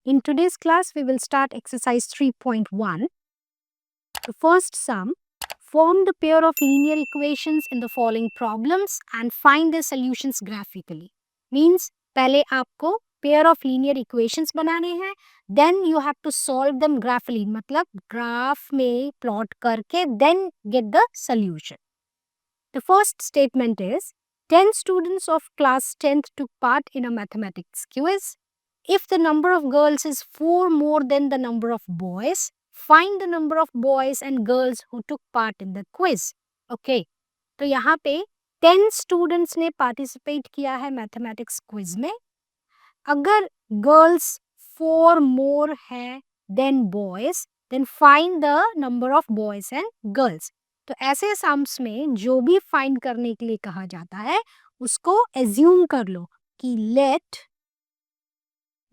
In today's class, we will start exercise 3.1. The first sum, form the pair of linear equations in the following problems and find their solutions graphically. Means, पहले आपको pair of linear equations बनाने हैं, then you have to solve them graphically. मतलब graph में plot करके then get the solution. The first statement is, 10 students of class 10th took part in a mathematics quiz. If the number of girls is 4 more than the number of boys, find the number of boys and girls who took part in the quiz. Okay, तो यहाँ पे 10 students ने participate किया है mathematics quiz में. अगर girls 4 more है than boys, then find the number of boys and girls. तो ऐसे सम्स में जो भी फाइंड करने के लिए कहा जाता है उसको एज्यूम कर लो कि let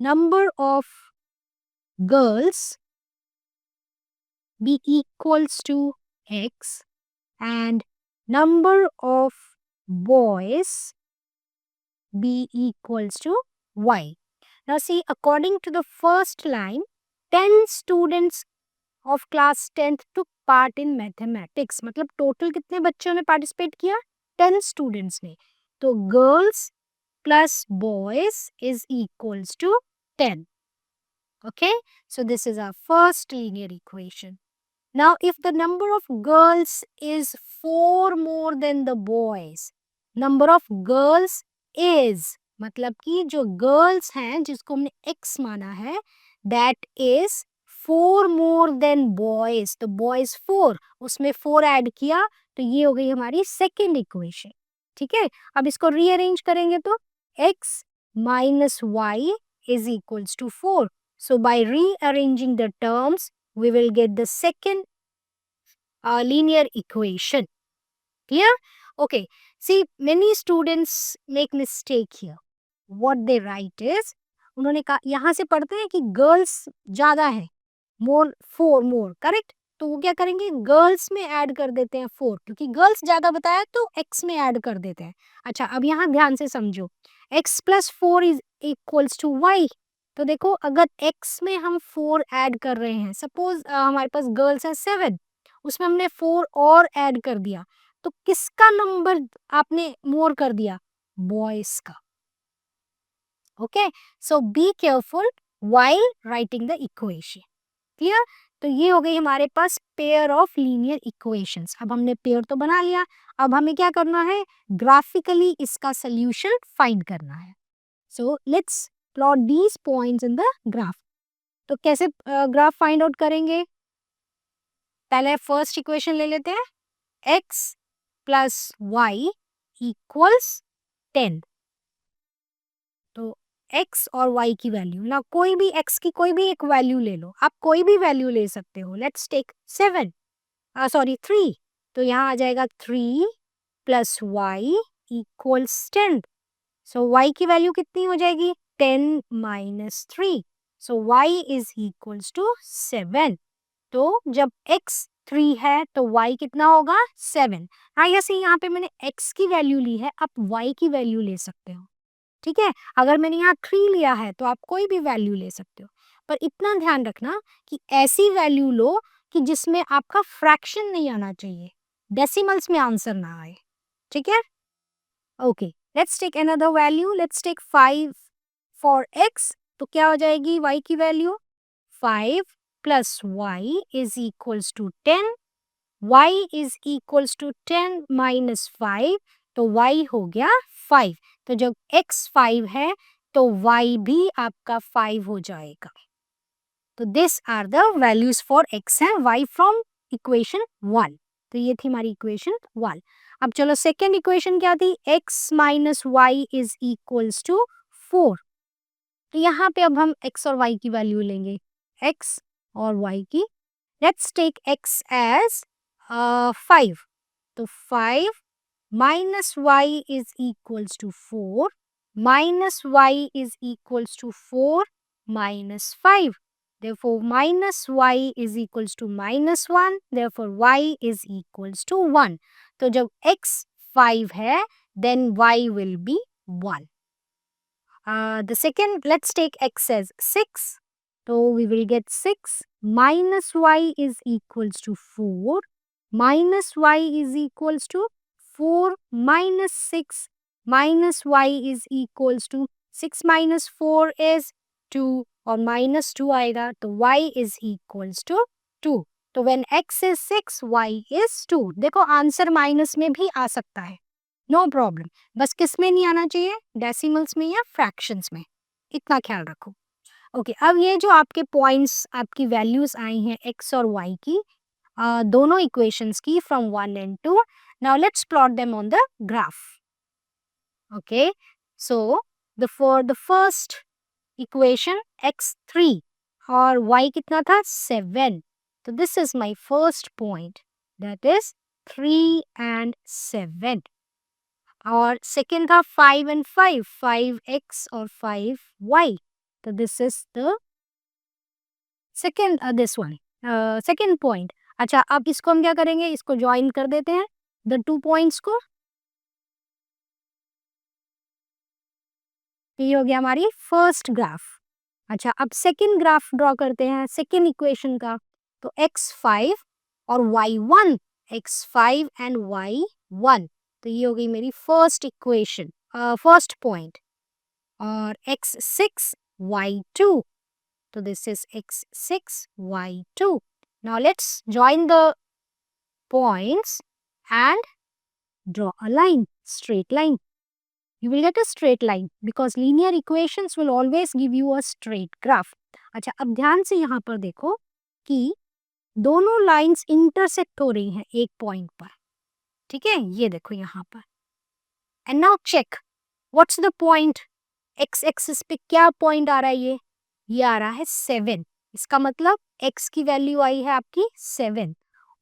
number of girls be equals to x and number of boys be equals to y. Now see, according to the first line, 10 students of class 10th took part in mathematics. मतलब total कितने बच्चों ने participate किया? 10 students ने. तो girls plus boys is equals to 10. Okay, so this is our first linear equation. Now if the number of girls is 4 more than the boys, number of girls is मतलब कि जो girls हैं जिसको हमने x माना है that is 4 more than boys. तो boys 4, उसमें 4 ऐड किया तो ये हो गई हमारी सेकेंड इक्वेशन. ठीक है, अब इसको रीअरेंज करेंगे तो x minus y is equals to 4. So by rearranging the terms, we will get the second linear equation. Clear? Okay. See, many students make mistake here. What they write is, उन्होंने कहा यहाँ से पढ़ते हैं कि girls ज़्यादा है, मोर 4 मोर, correct. तो वो क्या करेंगे, गर्ल्स में ऐड कर देते हैं 4, क्योंकि गर्ल्स ज़्यादा बताया तो x में ऐड कर देते हैं. अच्छा, अब यहाँ ध्यान से समझो, x plus 4 is equals to y. तो देखो, अगर x में हम 4 ऐड कर रहे हैं, सपोज हमारे पास गर्ल्स है 7, उसमें हमने 4 और ऐड कर दिया, तो किसका नंबर आपने मोर कर दिया? बॉयज का. Okay, so be careful while writing the equation. Clear? तो ये हो गई हमारे पास पेयर ऑफ लीनियर इक्वेशंस. अब हमने पेयर तो बना लिया, अब हमें क्या करना है, ग्राफिकली इसका सोल्यूशन फाइंड करना है. So let's plot these points in the graph. तो कैसे ग्राफ फाइंड आउट करेंगे? पहले फर्स्ट इक्वेशन ले लेते हैं, x प्लस वाई इक्वल्स 10. तो x और y की वैल्यू, ना कोई भी x की कोई भी एक वैल्यू ले लो, आप कोई भी वैल्यू ले सकते हो. Let's take 7, sorry 3. तो यहाँ आ जाएगा 3 plus y equals 10. So y की वैल्यू कितनी हो जाएगी? 10 minus 3. So y is equals to 7. तो जब x 3 है तो y कितना होगा? 7. हाँ, जैसे यहाँ पे मैंने x की वैल्यू ली है, आप y की वैल्यू ले सकते हो. ठीक है, अगर मैंने यहाँ 3 लिया है तो आप कोई भी वैल्यू ले सकते हो, पर इतना ध्यान रखना कि ऐसी वैल्यू लो कि जिसमें आपका फ्रैक्शन नहीं आना चाहिए, डेसिमल्स में आंसर ना आए. ठीक है, okay. Let's take another value, let's take 5 for x. तो क्या हो जाएगी y की value? 5 plus y is equals to 10. y is equals to 10 minus 5, तो y हो गया 5. तो जब x 5 है तो y भी आपका 5 हो जाएगा. तो this are the values for x and y from equation 1. तो ये थी हमारी इक्वेशन 1. अब चलो सेकेंड इक्वेशन क्या थी? x minus y is equals to 4. तो यहाँ पे अब हम x और y की वैल्यू लेंगे, x और y की. Let's take x as 5. तो 5 minus y is equals to 4, minus y is equals to 4 minus 5. Therefore, minus y is equals to minus 1. Therefore, y is equals to 1. तो जब x 5 है, then y will be 1. The second, let's take x as 6. तो we will get 6 minus y is equals to 4 minus y is equals to 4 minus 6 minus y is equals to 6 minus 4 is 2 और minus 2 आएगा तो y is equals to 2. तो when x is 6 y is 2. देखो answer minus में भी आ सकता है, no problem, बस किस में नहीं आना चाहिए, डेसिमल्स में या फ्रैक्शंस में, इतना ख्याल रखो. ओके अब ये जो आपके पॉइंट्स आपकी वैल्यूज आई हैं x और y की, दोनों इक्वेशंस की from 1 and 2. Now let's plot them on the graph. Okay so for the first equation x3 और y कितना था 7. तो this is my first point, that is 3 and 7. और सेकेंड था 5 and 5, 5x और 5y. तो this is the second this one second point. अच्छा अब इसको हम क्या करेंगे, इसको ज्वाइन कर देते हैं द 2 पॉइंट्स को. ये हो गया हमारी फर्स्ट ग्राफ. अच्छा अब सेकेंड ग्राफ ड्रॉ करते हैं सेकेंड इक्वेशन का. तो x5 और y1, x5 एंड y1. तो ये हो गई मेरी फर्स्ट इक्वेशन, फर्स्ट पॉइंट. और x6 y2. तो this is x6 y2. Now let's join the points and draw a line, straight line. You will get a straight line because linear equations will always give you a straight graph. अच्छा अब ध्यान से यहाँ पर देखो कि दोनों lines intersect हो रही हैं एक पॉइंट पर. ठीक है, ये देखो यहाँ पर. And now check what's the point. X axis पे क्या पॉइंट आ रहा है, ये आ रहा है 7. इसका मतलब x की वैल्यू आई है आपकी 7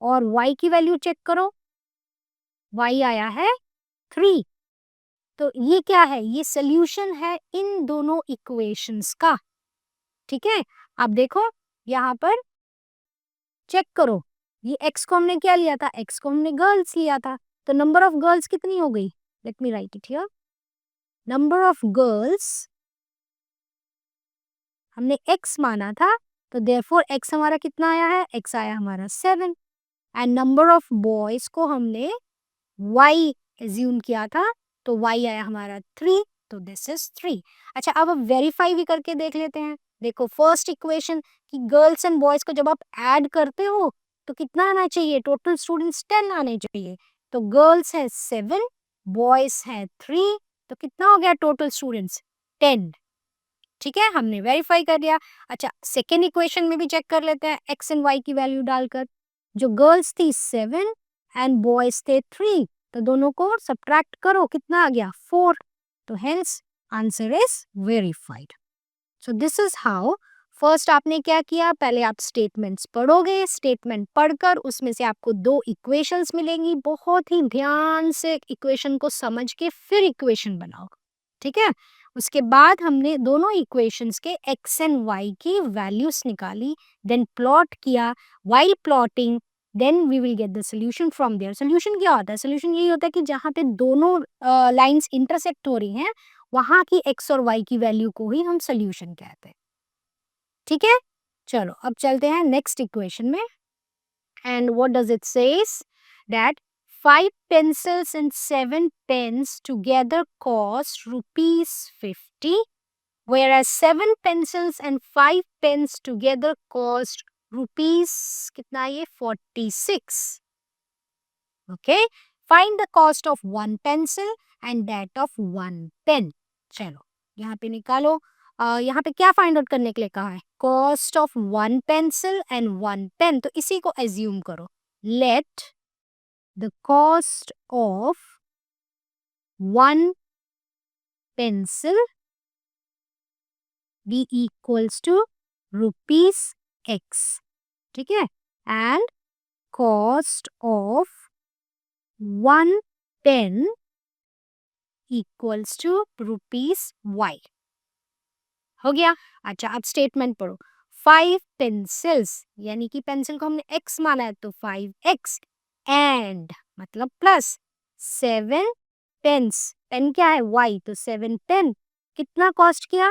और y की वैल्यू चेक करो, y आया है 3. तो ये क्या है, ये सोल्यूशन है इन दोनों इक्वेशंस का. ठीक है, अब देखो यहाँ पर चेक करो, ये x को हमने क्या लिया था, x को हमने गर्ल्स लिया था. तो नंबर ऑफ गर्ल्स कितनी हो गई, let me right it here. Number of girls हमने x माना था, तो देयरफॉर x हमारा कितना आया है, x आया हमारा 7. एंड नंबर ऑफ बॉयज को हमने y एज्यूम किया था, तो y आया हमारा 3. तो दिस इज 3. अच्छा अब वेरीफाई भी करके देख लेते हैं. देखो फर्स्ट इक्वेशन कि गर्ल्स एंड बॉयज को जब आप ऐड करते हो तो कितना आना चाहिए, टोटल स्टूडेंट्स 10 आने चाहिए. तो गर्ल्स है 7, बॉयज है 3, तो कितना हो गया टोटल स्टूडेंट्स 10. ठीक है, हमने वेरीफाई कर लिया. अच्छा सेकेंड इक्वेशन में भी चेक कर लेते हैं x एंड y की वैल्यू डालकर. जो गर्ल्स थी 7 एंड बॉयज थे 3, तो दोनों को सब्ट्रैक्ट करो, कितना आ गया 4. तो hence answer is verified. So this is how. First आपने क्या किया, पहले आप स्टेटमेंट्स पढ़ोगे, स्टेटमेंट पढ़कर उसमें से आपको 2 इक्वेशंस मिलेंगी. बहुत ही ध्यान से इक्वेशन को समझ के फिर इक्वेशन बनाओ. ठीक है, उसके बाद हमने दोनों इक्वेशंस के x एंड y की वैल्यूज निकाली, देन प्लॉट किया. While plotting then we will get the solution from there. Solution क्या होता है, सोल्यूशन यही होता है कि जहाँ पे दोनों लाइंस इंटरसेक्ट हो रही हैं वहां की x और y की वैल्यू को ही हम सोल्यूशन कहते हैं. ठीक है, चलो अब चलते हैं नेक्स्ट इक्वेशन में. And what does it says that 5 pencils and 7 pens together cost rupees 50, whereas 7 pencils and 5 pens together cost rupees कितना ये 46. Okay, find the cost of 1 pencil and that of 1 pen. चलो यहाँ पे निकालो. यहाँ पे क्या फाइंड आउट करने के लिए कहा है, cost of 1 pencil and 1 pen. तो इसी को एज्यूम करो. Let the cost of 1 pencil be equals to rupees x. ठीक है, and cost of 1 pen equals to rupees y. हो गया. अच्छा अब स्टेटमेंट पढ़ो. 5 pencils यानी कि पेंसिल को हमने x माना है तो 5x एंड मतलब प्लस 7 पेन्स, पेन क्या है y, तो 7 पेन कितना कॉस्ट किया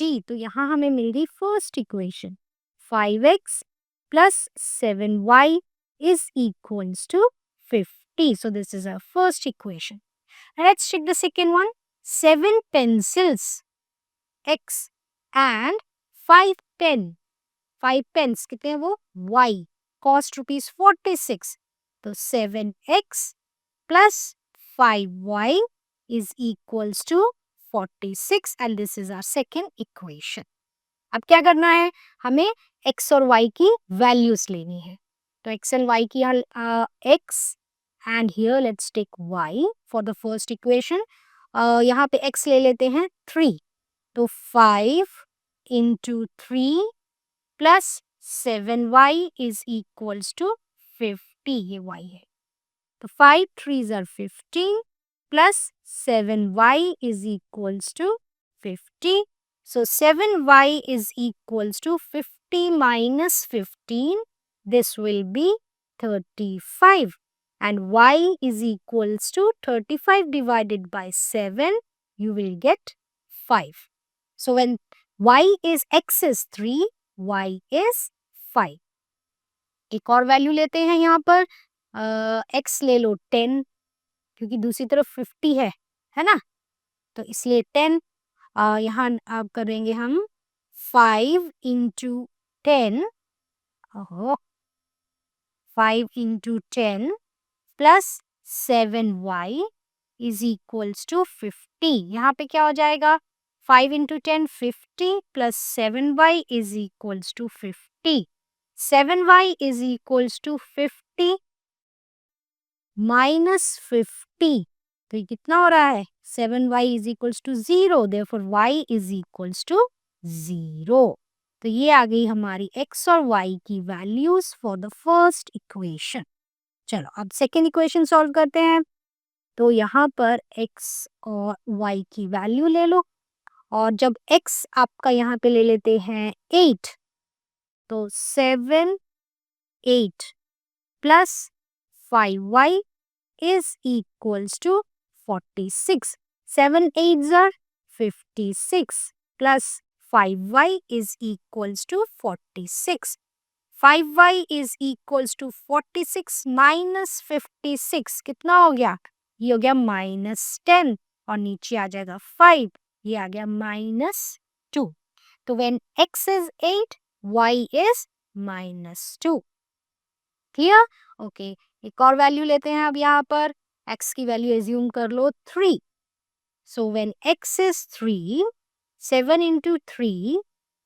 50। तो यहाँ हमें मिल गई first equation 5x plus 7y is equals to 50. So this is our first equation. Let's check the second one. 7 pencils x and 5 pen. 5 pens कितने हैं वो? y. Cost rupees 46. तो 7x plus 5y is equals to 46 and this is our second equation. अब क्या करना है? हमें x और y की वैल्यूज लेनी है. तो x and y की x and here let's take y for the first equation. यहाँ पे x ले लेते हैं 3. तो 5 into 3 plus 7y is equals to 50. ये y है. तो 5 3s are 15 plus 7y is equals to 50. So 7y is equals to 50 minus 15. This will be 35. And y is equals to 35 divided by 7. You will get 5. So when y is x is 3, y is 5. एक और value लेते हैं यहाँ पर. x ले लो 10 क्योंकि दूसरी तरफ 50 है ना. तो इसलिए 10 यहाँ अब करेंगे हम 5 into 10. 5 into 10 plus 7y is equals to 50. यहाँ पे क्या हो जाएगा? 5 into 10 50 plus 7y is equals to 50. 7y is equals to 50 minus 50. तो ये कितना हो रहा है? 7y is equals to 0. Therefore y is equals to 0. तो ये आ गई हमारी x और y की values for the first equation. चलो अब सेकेंड इक्वेशन सॉल्व करते हैं. तो यहाँ पर x और y की वैल्यू ले लो और जब x आपका यहाँ पे ले लेते हैं 8 तो 7 8 plus 5y is equals to 46. 7 8s are 56 plus 5y is equals to 46. 5y is equals to 46 minus 56 कितना हो गया? ये हो गया -10 और नीचे आ जाएगा 5. ये आ गया -2. तो when x is 8, y is -2. Clear? Okay. एक और वैल्यू लेते हैं अब यहाँ पर. x की वैल्यू एज्यूम कर लो 3. So when x is 3, 7 into 3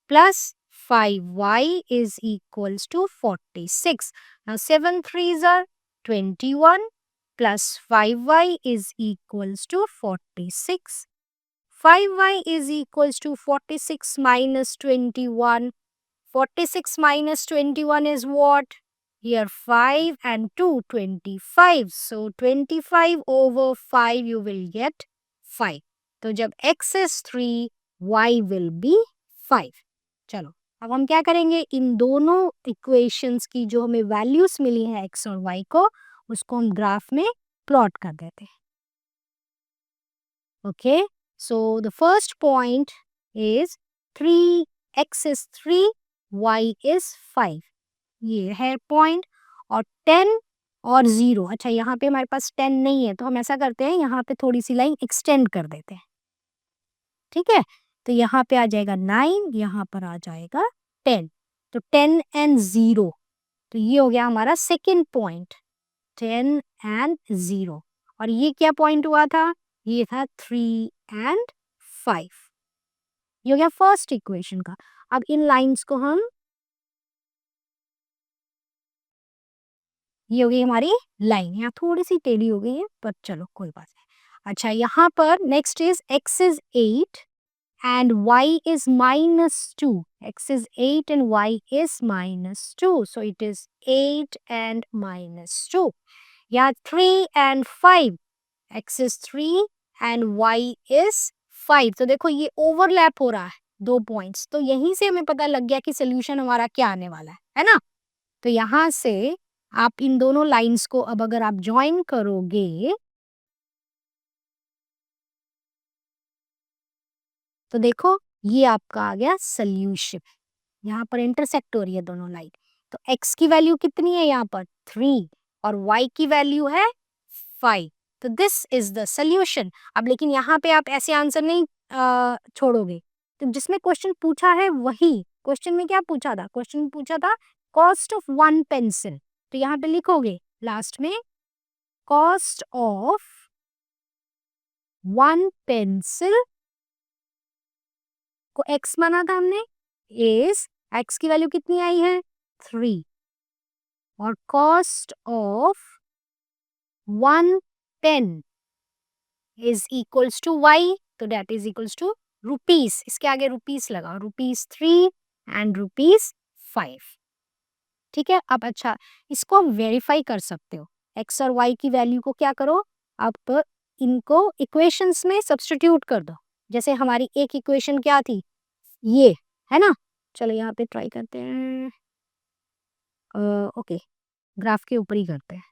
plus 5y is equals to 46. Now 7 3s are 21 plus 5y is equals to 46. 5y is equals to 46 minus 21. 46 minus 21 is what? Here 5 and 2, 25. So 25 over 5 you will get 5. तो जब x is 3, y will be 5. चलो अब हम क्या करेंगे? इन दोनों equations की जो हमें वैल्यूज मिली हैं x और y को उसको हम ग्राफ में प्लॉट कर देते हैं. Okay. So the first point is 3x is 3, y is 5. ये है पॉइंट. और 10 और 0. अच्छा यहाँ पे हमारे पास 10 नहीं है तो हम ऐसा करते हैं यहाँ पे थोड़ी सी लाइन एक्सटेंड कर देते हैं. ठीक है. तो यहाँ पे आ जाएगा 9, यहाँ पर आ जाएगा 10. तो 10 and 0. तो ये हो गया हमारा सेकेंड पॉइंट 10 and 0. और ये क्या पॉइंट हुआ था? ये था 3 and 5. ये हो गया फर्स्ट इक्वेशन का. अब इन लाइंस को हम ये हो गई हमारी लाइन. यहाँ थोड़ी सी टेढ़ी हो गई है पर चलो कोई बात नहीं. अच्छा यहाँ पर next is x is 8 and y is -2. X is 8 and y is -2. So it is 8 and -2. Yeah, 3 and 5. X is 3 and y is 5. तो देखो ये ओवरलैप हो रहा है दो पॉइंट्स. तो यहीं से हमें पता लग गया कि सोल्यूशन हमारा क्या आने वाला है ना. तो यहाँ से आप इन दोनों लाइंस को अब अगर आप ज्वाइन करोगे तो देखो ये आपका आ गया सोल्यूशन। यहाँ पर इंटरसेक्ट हो रही है दोनों लाइन। तो x की वैल्यू कितनी है यहाँ पर 3 और y की वैल्यू है 5। तो दिस इज द सोल्यूशन। अब लेकिन यहाँ पे आप ऐसे आंसर नहीं छोड़ोगे। तो जिसमें क्वेश्चन पूछा है वही क्वेश्चन में क्या पूछा था, क्वेश्चन में पूछा था कॉस्ट ऑफ 1 पेंसिल। तो यहाँ पे लिखोगे लास्ट में कॉस्ट ऑफ 1 पेंसिल को x माना था हमने, इज x की वैल्यू कितनी आई है 3 और cost of 1 pen is equals to y, तो that is equals to rupees. इसके आगे रुपीस लगाओ, रुपीस 3 एंड रुपीस 5। ठीक है। अब अच्छा इसको वेरीफाई कर सकते हो, x और y की वैल्यू को क्या करो, आप इनको इक्वेशंस में सब्स्टिट्यूट कर दो। जैसे हमारी एक इक्वेशन क्या थी, ये है ना। चलो यहाँ पे ट्राई करते हैं। ओके, ग्राफ के ऊपर ही करते हैं।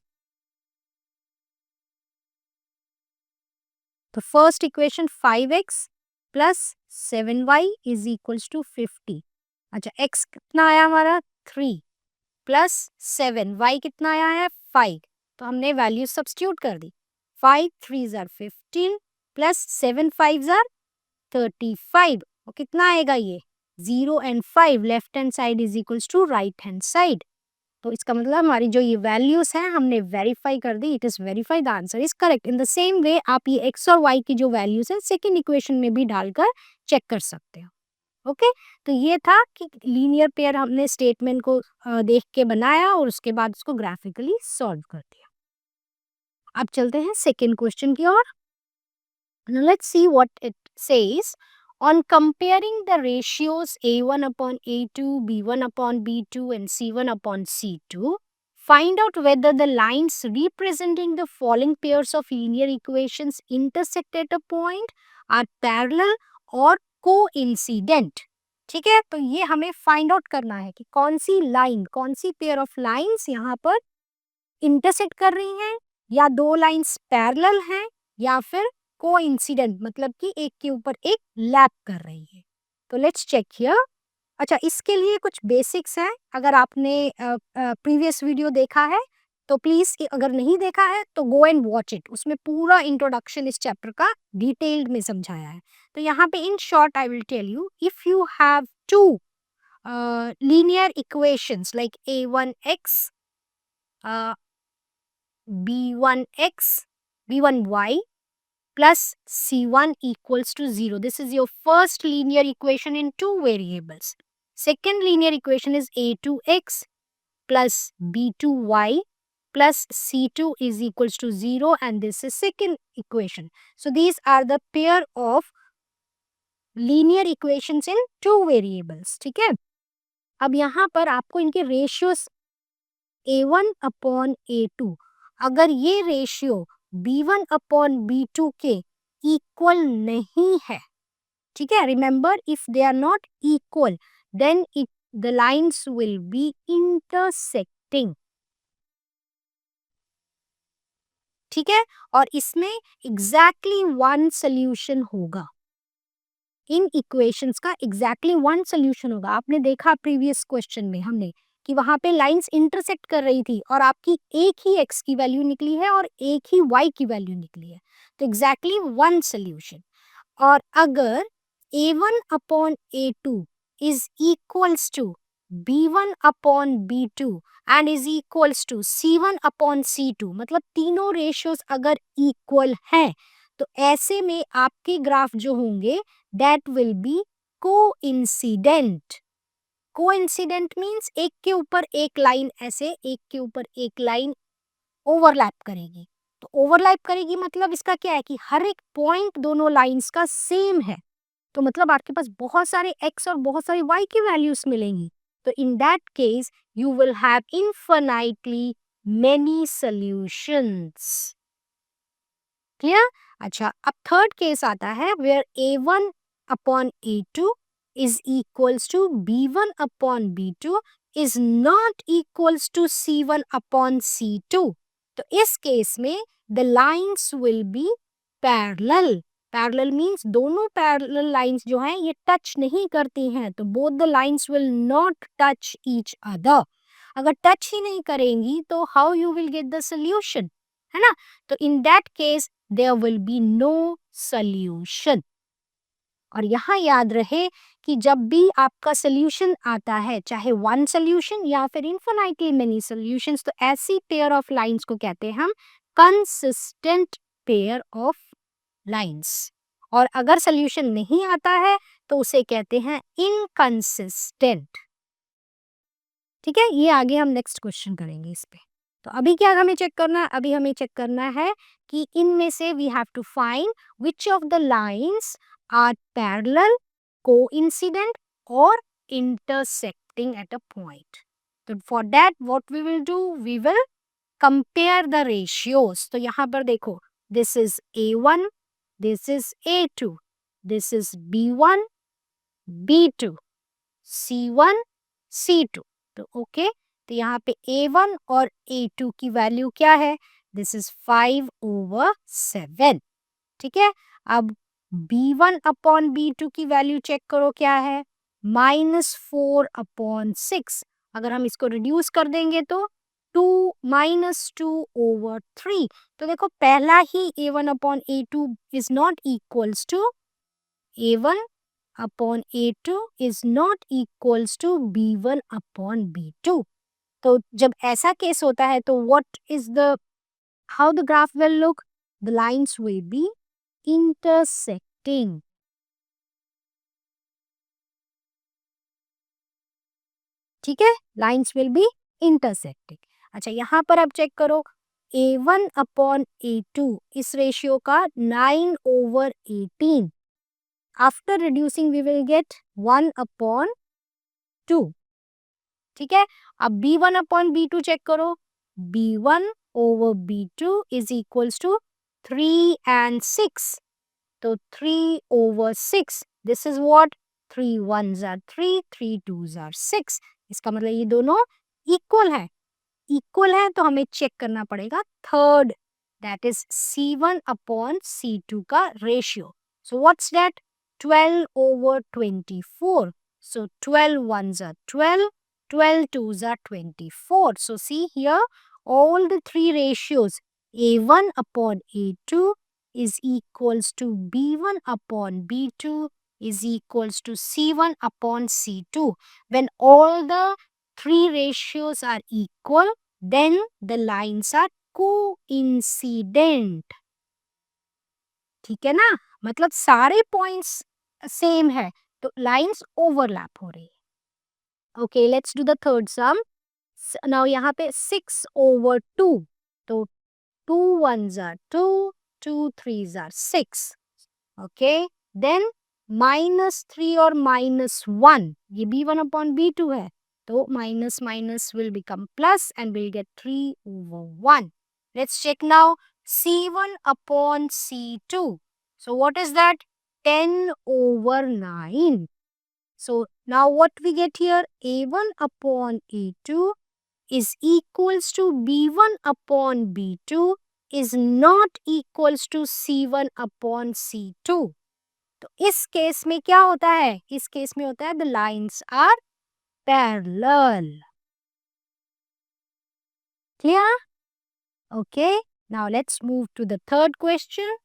तो first equation 5x plus 7y is equals to 50। अच्छा x कितना आया हमारा 3 प्लस 7, y कितना आया है 5। तो हमने वैल्यू सब्स्टिट्यूट कर दी। 5 3 आर 15 प्लस 7 5 आर 35। और कितना आएगा ये 0 and 5 left hand side is equals to right hand side. तो इसका मतलब हमारी जो ये वैल्यूज हैं हमने वेरीफाई कर दी, it is verified, the answer is correct. In the same way आप ये x और y की जो वैल्यूज है सेकंड इक्वेशन में भी डालकर चेक कर सकते हो। ओके तो ये था कि लीनियर पेयर हमने स्टेटमेंट को देख के बनाया और उसके बाद उसको ग्राफिकली सॉल्व कर दिया। अब चलते हैं सेकेंड क्वेश्चन की ओर। Now let's see what it says. On comparing the ratios A1 upon A2, B1 upon B2 and C1 upon C2, find out whether the lines representing the following pairs of linear equations intersect at a point, are parallel or coincident. ठीक है, तो ये हमें find out करना है कि कौन सी line, कौन सी पेयर ऑफ लाइंस यहाँ पर इंटरसेक्ट कर रही हैं, या दो लाइंस पैरेलल हैं, या फिर कोइंसिडेंट मतलब कि एक के ऊपर एक लैप कर रही है। तो लेट्स चेक हियर। अच्छा इसके लिए कुछ बेसिक्स हैं, अगर आपने प्रीवियस वीडियो देखा है तो प्लीज, अगर नहीं देखा है तो गो एंड वॉच इट, उसमें पूरा इंट्रोडक्शन इस चैप्टर का डिटेल्ड में समझाया है। तो यहाँ पे in short I will tell you, if you have two linear equations like a1x b1x b1y plus c1 equals to 0. This is your first linear equation in two variables. Second linear equation is a2x plus b2y plus c2 is equals to 0, and this is second equation. So these are the pair of linear equations in two variables. ठीक है, अब यहाँ पर आपको इनके ratios a1 upon a2, अगर ये ratio b1 upon b2 के इक्वल नहीं है, ठीक है, remember if they are not equal then it the lines will be intersecting. ठीक है, और इसमें एग्जैक्टली वन सोल्यूशन होगा, इन इक्वेशंस का एग्जैक्टली वन सोल्यूशन होगा। आपने देखा प्रीवियस क्वेश्चन में हमने कि वहां पे लाइंस इंटरसेक्ट कर रही थी और आपकी एक ही x की वैल्यू निकली है और एक ही y की वैल्यू निकली है, तो एग्जैक्टली वन सोल्यूशन। और अगर a1 upon a2 is equals to b1 upon b2 and is equals to c1 upon c2, मतलब तीनों रेशियोज अगर इक्वल हैं, तो ऐसे में आपके ग्राफ जो होंगे that will be coincident. Coincident means एक के ऊपर एक लाइन, ऐसे एक के ऊपर एक लाइन ओवरलैप करेगी। तो ओवरलैप करेगी मतलब इसका क्या है कि हर एक पॉइंट दोनों लाइंस का सेम है, तो मतलब आपके पास बहुत सारे x और बहुत सारे y की वैल्यूज मिलेंगी। तो in that case you will have infinitely many solutions. Clear. अच्छा अब थर्ड केस आता है where a1 upon a2 is equals to b1 upon b2 is not equals to c1 upon c2। तो इस case में the lines will be parallel। Parallel means दोनों parallel lines जो हैं ये टच नहीं करती हैं, तो both the lines will not touch each other. अगर टच ही नहीं करेंगी तो how you will get the solution, है ना? तो in that case there will be no solution. और यहाँ याद रहे कि जब भी आपका सोल्यूशन आता है, चाहे वन सोल्यूशन या फिर इन्फिनाइटली मेनी सोल्यूशंस, तो ऐसी पेयर ऑफ लाइंस को कहते हैं हम कंसिस्टेंट पेयर ऑफ लाइंस। और अगर सोल्यूशन नहीं आता है तो उसे कहते हैं इनकंसिस्टेंट। ठीक है, ये आगे हम नेक्स्ट क्वेश्चन करेंगे इस पे। तो अभी क्या हमें चेक करना है? अभी हमें चेक करना है कि इनमें से we have to find which of the lines are parallel, coincident और इंटरसेक्टिंग एट अ पॉइंट। तो for that what we will do, we will compare the ratios. तो यहाँ पर देखो, this is A1, this is A2, this is B1, B2, C1, C2। तो okay, तो यहाँ पे A1 और A2 की वैल्यू क्या है? This is 5/7। ठीक है, अब B1 अपॉन B2 की वैल्यू चेक करो क्या है? -4/6। अगर हम इसको रिड्यूस कर देंगे तो 2 - 2/3। तो देखो पहला ही A1 upon A2 is not equals to A1 upon A2 is not equals to B1 upon B2। तो जब ऐसा केस होता है तो what is the how the graph will look? The lines will be intersecting। ठीक है, lines will be intersecting। अच्छा, यहाँ पर आप चेक करो, A1 upon A2 इस रेशियो का 9/18। After reducing we will get 1/2। ठीक है, अब B1 अपॉन B2 चेक करो, B1/B2 is equals to 3 and 6। तो 3/6, this is what, 3 1s are 3, 3 2s are 6। इसका मतलब ये दोनों इक्वल है। इक्वल है तो हमें चेक करना पड़ेगा third, that is C1 upon C2 का ratio. So what's that, 12/24। So 12 1s are 12, 12 2s are 24. So see here, all the three ratios A1 upon A2 is equals to B1 upon B2 is equals to C1 upon C2. When all the three ratios are equal, then the lines are coincident। ठीक है ना, मतलब सारे points same है तो lines overlap हो रही है। Okay, let's do the third some. Now यहाँ पे 6/2। तो 2 1s are 2, 2 3s are 6। Okay, then -3 और -1, ये B1 अपॉन B2 है, तो minus minus will become plus and will get 3/1। Let's check now, C1 upon C2। So what is that? 10/9। So now what we get here? A1 upon A2 is equals to B1 upon B2 is not equals to C1 upon C2। तो इस case में क्या होता है? इस case में होता है the lines are parallel। Clear? Okay, now let's move to the third question।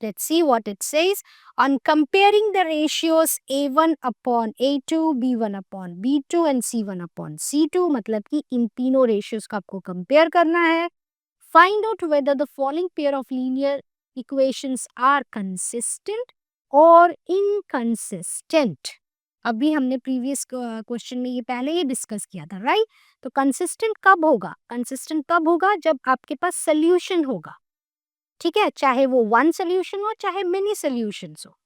Let's see what it says. On comparing the ratios A1 upon A2, B1 upon B2 and C1 upon C2, मतलब कि इन तीनों ratios को आपको compare करना है। Find out whether the following pair of linear equations are consistent or inconsistent। अभी हमने previous question में ये पहले ही डिस्कस किया था, राइट? तो कंसिस्टेंट कब होगा? कंसिस्टेंट तब होगा जब आपके पास सोल्यूशन होगा। ठीक है, चाहे वो वन सोल्यूशन हो चाहे मेनी सोल्यूशंस हो।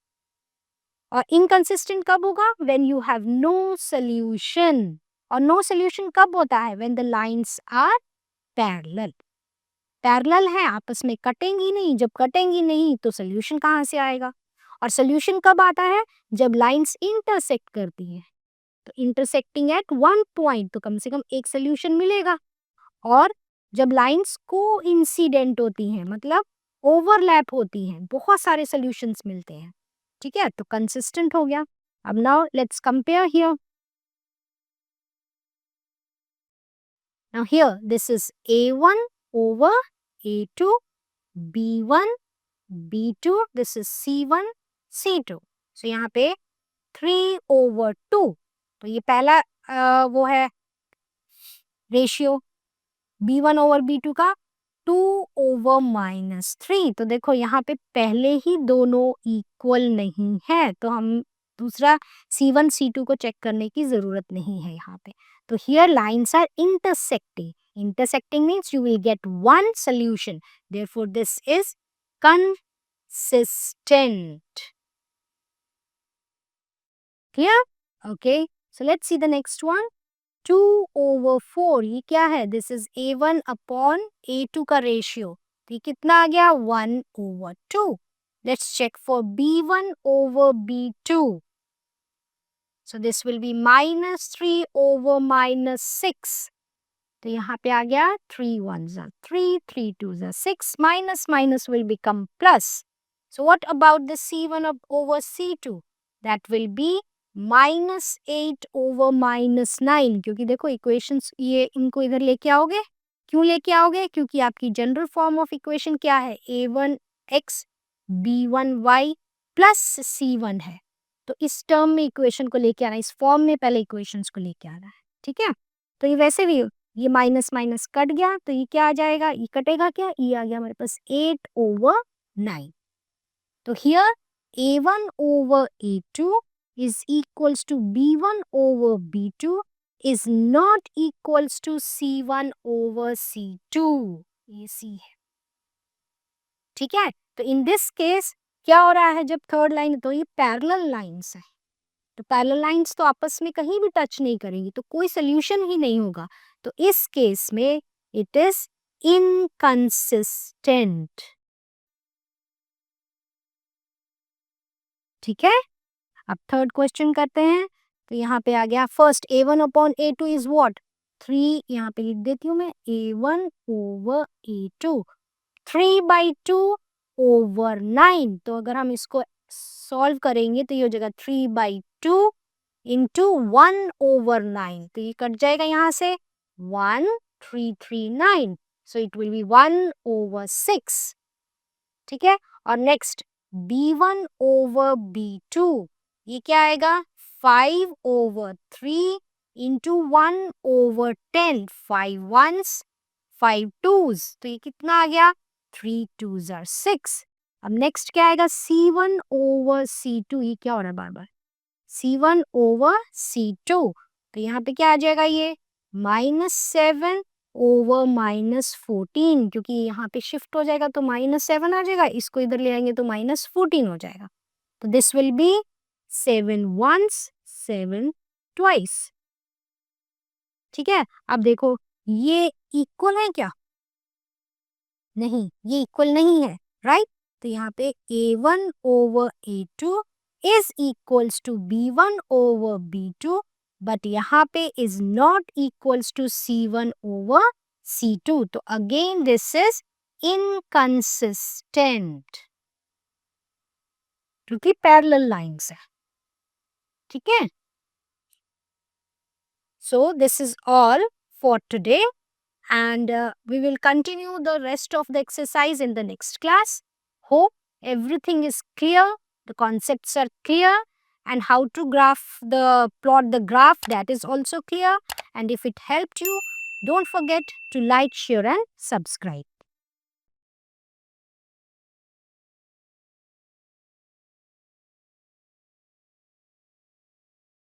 और इनकंसिस्टेंट कब होगा? When you have no solution. और नो सोल्यूशन कब होता है? When the lines are parallel. Parallel है, आपस में कटेंगी नहीं, जब कटेंगी नहीं तो सोल्यूशन कहाँ से आएगा? और सोल्यूशन कब आता है? जब लाइंस इंटरसेक्ट करती हैं। तो इंटरसेक्टिंग एट वन पॉइंट, तो कम से कम एक सोल्यूशन मिलेगा। और जब लाइंस कोइंसिडेंट होती हैं, मतलब ओवरलैप होती हैं, बहुत सारे सॉल्यूशंस मिलते हैं, ठीक है, तो कंसिस्टेंट हो गया। अब now let's compare here. Now here this is A1 over A2, B1 B2, this is C1 C2। सो यहाँ पे 3/2, तो ये पहला वो है रेशियो B1/B2 का 2/-3। तो देखो यहाँ पे पहले ही दोनों इक्वल नहीं है, तो हम दूसरा C1 C2 को चेक करने की जरूरत नहीं है यहाँ पे। तो here lines are intersecting, intersecting means you will get one solution, therefore this is consistent. Clear? Okay, so let's see the next one. 2/4 ये क्या है? This is A1 upon A2 का रेशियो, तो ये कितना आ गया? 1/2। Let's check for B1/B2, so this will be -3/-6। तो यहाँ पे आ गया 3 1s are 3, 3 2s are 6, minus minus will become plus. So what about the C1/C2? That will be -8/-9, क्योंकि देखो इक्वेशंस ये इनको इधर लेके आओगे, क्यों लेके आओगे? क्योंकि आपकी जनरल फॉर्म ऑफ इक्वेशन क्या है? A1x B1y प्लस C1 है, तो इस टर्म में इक्वेशन को लेके आना, इस फॉर्म में पहले इक्वेशंस को लेके आना है, ठीक है। तो ये वैसे भी ये माइनस माइनस कट गया, तो ये क्या आ जाएगा? ये कटेगा क्या? ये आ गया हमारे पास 8/9। तो here A1/A2 is equals to B1/B2 is not equals to C1/C2, ये C है, ठीक है। तो इन दिस केस क्या हो रहा है? जब थर्ड लाइन, तो ये पैरेलल लाइंस है, तो पैरेलल लाइंस तो आपस में कहीं भी टच नहीं करेंगी, तो कोई सोल्यूशन ही नहीं होगा। तो इस केस में इट इज इनकंसिस्टेंट, ठीक है। अब थर्ड क्वेश्चन करते हैं। तो यहाँ पे आ गया फर्स्ट A1/A2 इज व्हाट? 3, यहाँ पे लिख देती हूँ मैं A1/A2, 3/2/9। तो अगर हम इसको सॉल्व करेंगे तो ये हो जाएगा 3/2 इंटू 1/9, तो ये कट जाएगा यहाँ से 1339, सो इट विल बी 1/6, ठीक है। और नेक्स्ट B1/B2, ये क्या आएगा? 5/3 इंटू 1/10, 5 1s 5 2s, तो ये कितना आ गया? 3 2s are 6। अब नेक्स्ट क्या आएगा? C1/C2, ये क्या हो रहा है बार बार? C1/C2, तो यहाँ पे क्या आ जाएगा? ये -7/-14, क्योंकि यहाँ पे शिफ्ट हो जाएगा तो -7 आ जाएगा, इसको इधर ले आएंगे तो -14 हो जाएगा। तो this will B 7 once 7 twice, ठीक है। अब देखो ये इक्वल है क्या? नहीं, ये इक्वल नहीं है, राइट। तो यहाँ पे A1/A2 is equals to B1/B2, but यहाँ पे is not equals to C1/C2, तो अगेन दिस इज इनकंसिस्टेंट, क्योंकि पैरेलल लाइंस है, ठीक है। So this is all for today, and we will continue the rest of the exercise in the next class. Hope everything is clear, the concepts are clear, and how to plot the graph, that is also clear. And if it helped you, don't forget to like, share and subscribe.